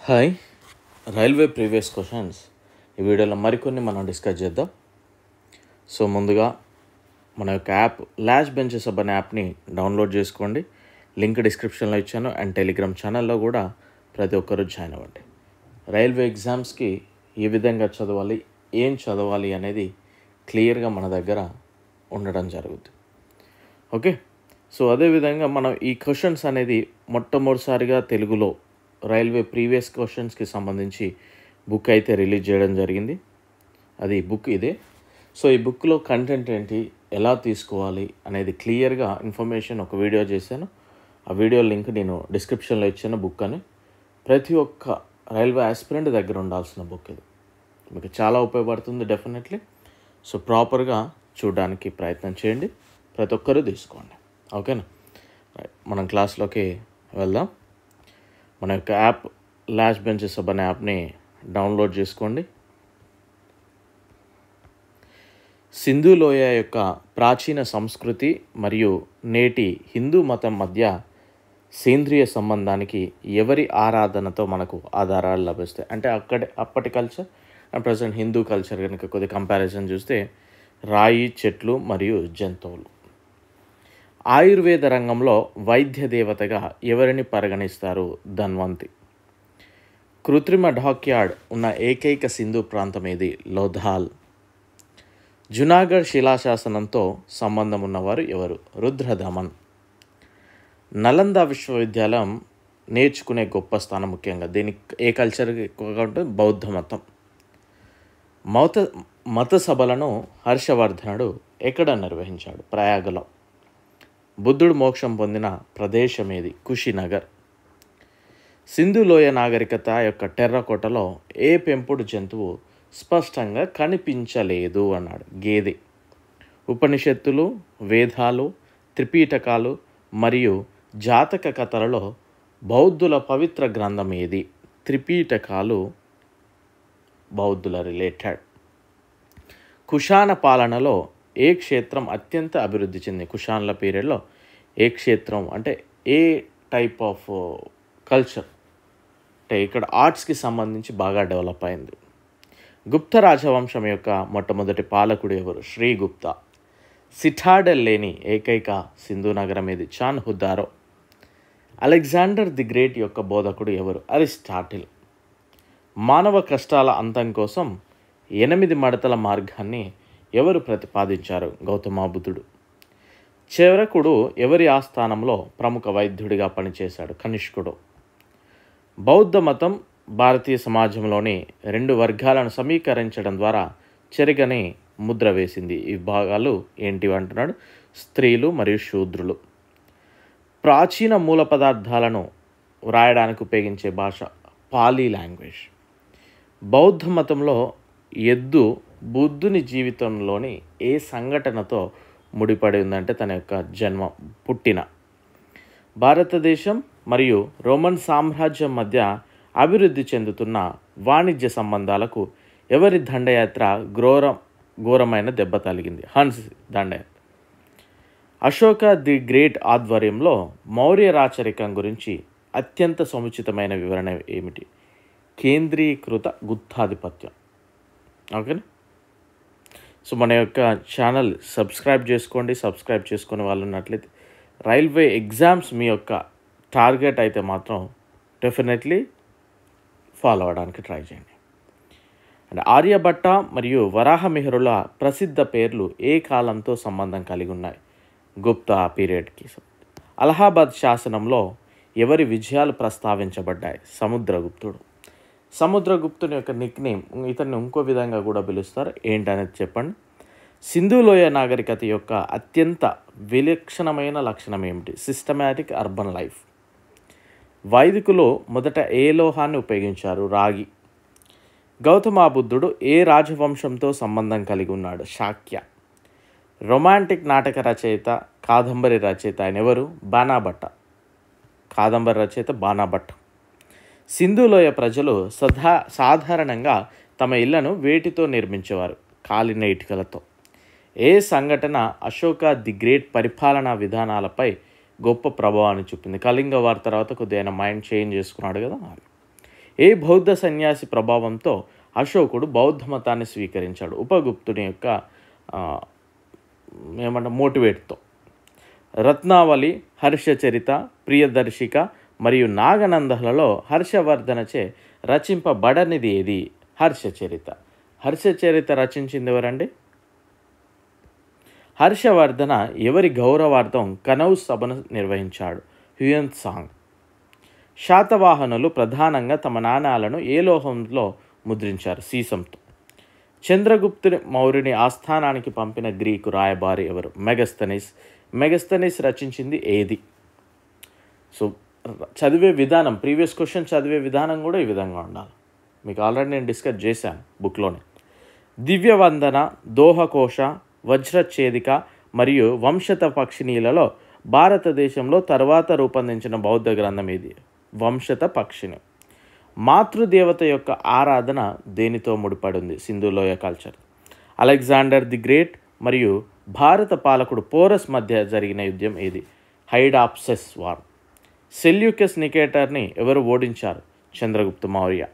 Hi railway previous questions ఈ వీడియోలో మరికొన్ని మనం డిస్కస్ చేద్దాం. సో ముందుగా మన యొక్క యాప్ లాస్ట్ బెంచెస్ అనే యాప్ని డౌన్లోడ్ చేసుకోండి. లింక్ డిస్క్రిప్షన్లో ఇచ్చాను. అండ్ టెలిగ్రామ్ ఛానల్లో కూడా ప్రతి ఒక్కరూ జాయిన్ అవ్వండి. రైల్వే ఎగ్జామ్స్కి ఏ విధంగా చదవాలి, ఏం చదవాలి అనేది క్లియర్గా మన దగ్గర ఉండడం జరుగుతుంది. ఓకే, సో అదేవిధంగా మనం ఈ క్వశ్చన్స్ అనేది మొట్టమొదటిసారిగా తెలుగులో రైల్వే ప్రీవియస్ క్వశ్చన్స్కి సంబంధించి బుక్ అయితే రిలీజ్ చేయడం జరిగింది. అది బుక్ ఇదే. సో ఈ బుక్లో కంటెంట్ ఏంటి, ఎలా తీసుకోవాలి అనేది క్లియర్గా ఇన్ఫర్మేషన్ ఒక వీడియో చేశాను. ఆ వీడియో లింక్ నేను డిస్క్రిప్షన్లో ఇచ్చాను. బుక్ అని ప్రతి ఒక్క రైల్వే ఆస్పిరెంట్ దగ్గర ఉండాల్సిన బుక్ ఇది. మీకు చాలా ఉపయోగపడుతుంది డెఫినెట్లీ. సో ప్రాపర్గా చూడడానికి ప్రయత్నం చేయండి, ప్రతి ఒక్కరూ తీసుకోండి. ఓకేనా, మనం క్లాస్లోకి వెళ్దాం. మన యొక్క యాప్ లాస్ట్ బెంచెస్ అనే యాప్ని డౌన్లోడ్ చేసుకోండి. సింధు లోయ యొక్క ప్రాచీన సంస్కృతి మరియు నేటి హిందూ మతం మధ్య సేంద్రియ సంబంధానికి ఎవరి ఆరాధనతో మనకు ఆధారాలు లభిస్తాయి అంటే అప్పటి culture and present Hindu culture కనుక కొద్ది కంపారిజన్ చూస్తే రాయి, చెట్లు మరియు జంతువులు. ఆయుర్వేద రంగంలో వైద్య దేవతగా ఎవరిని పరిగణిస్తారు? ధన్వంతి. కృత్రిమ డాక్యార్డ్ ఉన్న ఏకైక సింధు ప్రాంతం ఏది? లోథాల్. జునాగఢ్ శిలాశాసనంతో సంబంధం ఉన్నవారు ఎవరు? రుద్రదమన్. నలంద విశ్వవిద్యాలయం నేర్చుకునే గొప్ప స్థానం ముఖ్యంగా దీనికి ఏ కల్చర్కి ఎక్కువగా ఉంటుంది? బౌద్ధ మతం. మత సభలను హర్షవర్ధనుడు ఎక్కడ నిర్వహించాడు? ప్రయాగలో. బుద్ధుడు మోక్షం పొందిన ప్రదేశం ఏది? కుషినగర్. సింధు లోయ నాగరికత యొక్క టెర్రకోటలో ఏ పెంపుడు జంతువు స్పష్టంగా కనిపించలేదు అన్నాడు? గేదె. ఉపనిషత్తులు, వేదాలు, త్రిపీటకాలు మరియు జాతక కథలలో బౌద్ధుల పవిత్ర గ్రంథం ఏది? త్రిపీటకాలు బౌద్ధుల రిలేటెడ్. కుషాన పాలనలో ఏ క్షేత్రం అత్యంత అభివృద్ధి చెందింది? కుషాన్ల పీరియడ్లో ఏ క్షేత్రం అంటే ఏ టైప్ ఆఫ్ కల్చర్ అంటే ఇక్కడ ఆర్ట్స్కి సంబంధించి బాగా డెవలప్ అయింది. గుప్త రాజవంశం యొక్క మొట్టమొదటి పాలకుడు ఎవరు? శ్రీగుప్త. సిటాడెల్ లేని ఏకైక సింధు నగరం ఏది? చాన్ హుదారో. అలెగ్జాండర్ ది గ్రేట్ యొక్క బోధకుడు ఎవరు? అరిస్టాటిల్. మానవ కష్టాల అంతం కోసం 8 మడతల మార్గాన్ని ఎవరు ప్రతిపాదించారు? గౌతమ బుద్ధుడు. చరకుడు ఎవరి ఆస్థానంలో ప్రముఖ వైద్యుడిగా పనిచేశాడు? కనిష్కుడు. బౌద్ధ మతం భారతీయ సమాజంలోని 2 వర్గాలను సమీకరించడం ద్వారా చెరగని ముద్ర వేసింది. ఈ భాగాలు ఏంటివి అంటున్నాడు? స్త్రీలు మరియు శూద్రులు. ప్రాచీన మూల పదార్థాలను వ్రాయడానికి ఉపయోగించే భాష పాలీ లాంగ్వేజ్. బౌద్ధ మతంలో ఎద్దు బుద్ధుని జీవితంలోని ఏ సంఘటనతో ముడిపడి ఉందంటే తన యొక్క జన్మ, పుట్టిన. భారతదేశం మరియు రోమన్ సామ్రాజ్యం మధ్య అభివృద్ధి చెందుతున్న వాణిజ్య సంబంధాలకు ఎవరి దండయాత్ర ఘోరమైన దెబ్బ తగిలింది? హన్స్ దండయాత్ర. అశోక ది గ్రేట్ ఆధ్వర్యంలో మౌర్య రాచరికం గురించి అత్యంత సముచితమైన వివరణ ఏమిటి? కేంద్రీకృత గుత్తాధిపత్యం. ఓకేనా, సో మన యొక్క ఛానల్ సబ్స్క్రైబ్ చేసుకోండి. సబ్స్క్రైబ్ చేసుకునే వాళ్ళు ఉన్నట్లయితే రైల్వే ఎగ్జామ్స్ మీ యొక్క టార్గెట్ అయితే మాత్రం డెఫినెట్లీ ఫాలో అవ్వడానికి ట్రై చేయండి. అండ్ ఆర్యభట్ట మరియు వరాహమిహిరుల ప్రసిద్ధ పేర్లు ఏ కాలంతో సంబంధం కలిగి ఉన్నాయి? గుప్తా పీరియడ్కి. అలహాబాద్ శాసనంలో ఎవరి విజయాలు ప్రస్తావించబడ్డాయి? సముద్రగుప్తుడు. సముద్రగుప్తుని యొక్క నిక్నేమ్, ఇతన్ని ఇంకో విధంగా కూడా పిలుస్తారు, ఏంటనేది చెప్పండి. సింధు లోయ నాగరికత యొక్క అత్యంత విలక్షణమైన లక్షణం ఏమిటి? Systematic urban life. వైదికులు మొదట ఏ లోహాన్ని ఉపయోగించారు? రాగి. గౌతమ బుద్ధుడు ఏ రాజవంశంతో సంబంధం కలిగి ఉన్నాడు? శాక్య. రొమాంటిక్ నాటక రచయిత, కాదంబరి రచయిత ఆయన ఎవరు? బాణాభట్ట. కాదంబరి రచయిత బాణాభట్ట. సింధులోయ ప్రజలు సాధారణంగా తమ ఇళ్లను వేటితో నిర్మించేవారు? కాలిన ఇటుకలతో. ఏ సంఘటన అశోక ది గ్రేట్ పరిపాలనా విధానాలపై గొప్ప ప్రభావాన్ని చూపింది? కళింగ వార్ తర్వాత కొద్దిగా మైండ్ చేంజ్ చేసుకున్నాడు కదా. ఏ బౌద్ధ సన్యాసి ప్రభావంతో అశోకుడు బౌద్ధ మతాన్ని స్వీకరించాడు? ఉపగుప్తుని యొక్క మోటివేట్తో. రత్నావళి, హర్షచరిత, ప్రియదర్శిక మరియు నాగనందలలో హర్షవర్ధనచే రచింపబడనిది ఏది? హర్షచరిత. హర్షచరిత రచించింది ఎవరండి? హర్షవర్ధన ఎవరి గౌరవార్థం కనౌజ్ సభను నిర్వహించాడు? Hiuen Tsang. శాతవాహనులు ప్రధానంగా తమ నాణాలను ఏ లోహంలో ముద్రించారు? సీసంతో. చంద్రగుప్తుని మౌర్యుని ఆస్థానానికి పంపిన గ్రీకు రాయబారి ఎవరు? మెగస్తనీస్. మెగస్తనీస్ రచించింది ఏది? సో చదివే విధానం, ప్రీవియస్ క్వశ్చన్ చదివే విధానం కూడా ఈ విధంగా ఉండాలి. మీకు ఆల్రెడీ నేను డిస్కస్ చేశాను బుక్లోనే. దివ్యవందన, దోహకోశ, వజ్రఛేదిక మరియు వంశత పక్షిణీలలో భారతదేశంలో తర్వాత రూపొందించిన బౌద్ధ గ్రంథం ఏది? వంశత పక్షిణి. మాతృదేవత యొక్క ఆరాధన దేనితో ముడిపడింది? సింధులోయ కల్చర్. అలెగ్జాండర్ ది గ్రేట్ మరియు భారత పాలకుడు పోరస్ మధ్య జరిగిన యుద్ధం ఏది? హైడాప్సెస్ వార్. సెల్యూకస్ నికేటర్ని ఎవరు ఓడించారు? చంద్రగుప్త మౌర్య.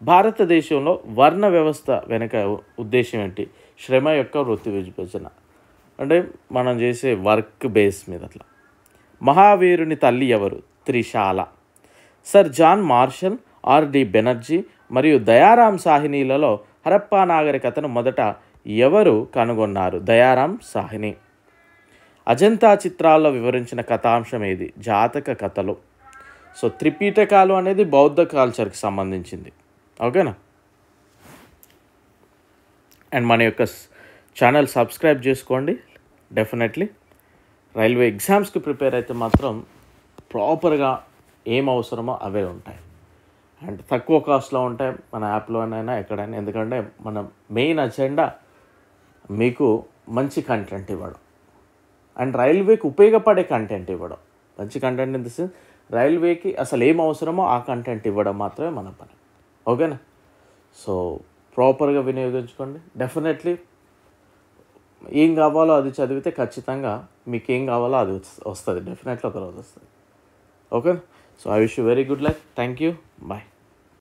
భారతదేశంలో వర్ణ వ్యవస్థ వెనుక ఉద్దేశం ఏంటి? శ్రమ యొక్క వృత్తి విభజన, అంటే మనం చేసే వర్క్ బేస్ మీద అట్లా. మహావీరుని తల్లి ఎవరు? Trishala. Sir John Marshall, R D Banerjee మరియు దయారాం సాహినీలలో హరప్పా నాగరికతను మొదట ఎవరు కనుగొన్నారు? దయారాం సాహిని. అజంతా చిత్రాల్లో వివరించిన కథాంశం ఏది? జాతక కథలు. సో త్రిపీఠకాలు అనేది బౌద్ధ కల్చర్కి సంబంధించింది. ఓకేనా? అండ్ మన యొక్క ఛానల్ సబ్స్క్రైబ్ చేసుకోండి. డెఫినెట్లీ రైల్వే ఎగ్జామ్స్కి ప్రిపేర్ అయితే మాత్రం ప్రాపర్గా ఏం అవసరమో అవే ఉంటాయి, అండ్ తక్కువ కాస్ట్లో ఉంటాయి మన యాప్లోనైనా ఎక్కడైనా. ఎందుకంటే మన మెయిన్ అజెండా మీకు మంచి కంటెంట్ ఇవ్వడం అండ్ రైల్వేకి ఉపయోగపడే కంటెంట్ ఇవ్వడం. మంచి కంటెంట్ ఇన్ ది సెన్స్ రైల్వేకి అసలు ఏం అవసరమో ఆ కంటెంట్ ఇవ్వడం మాత్రమే మన పని. ఓకేనా? సో ప్రాపర్గా వినియోగించుకోండి. డెఫినెట్లీ ఏం కావాలో అది చదివితే ఖచ్చితంగా మీకు ఏం కావాలో అది వస్తుంది. డెఫినెట్లీ ఒకరోజు వస్తుంది. ఓకేనా? So I wish you very good luck. Thank you. Bye.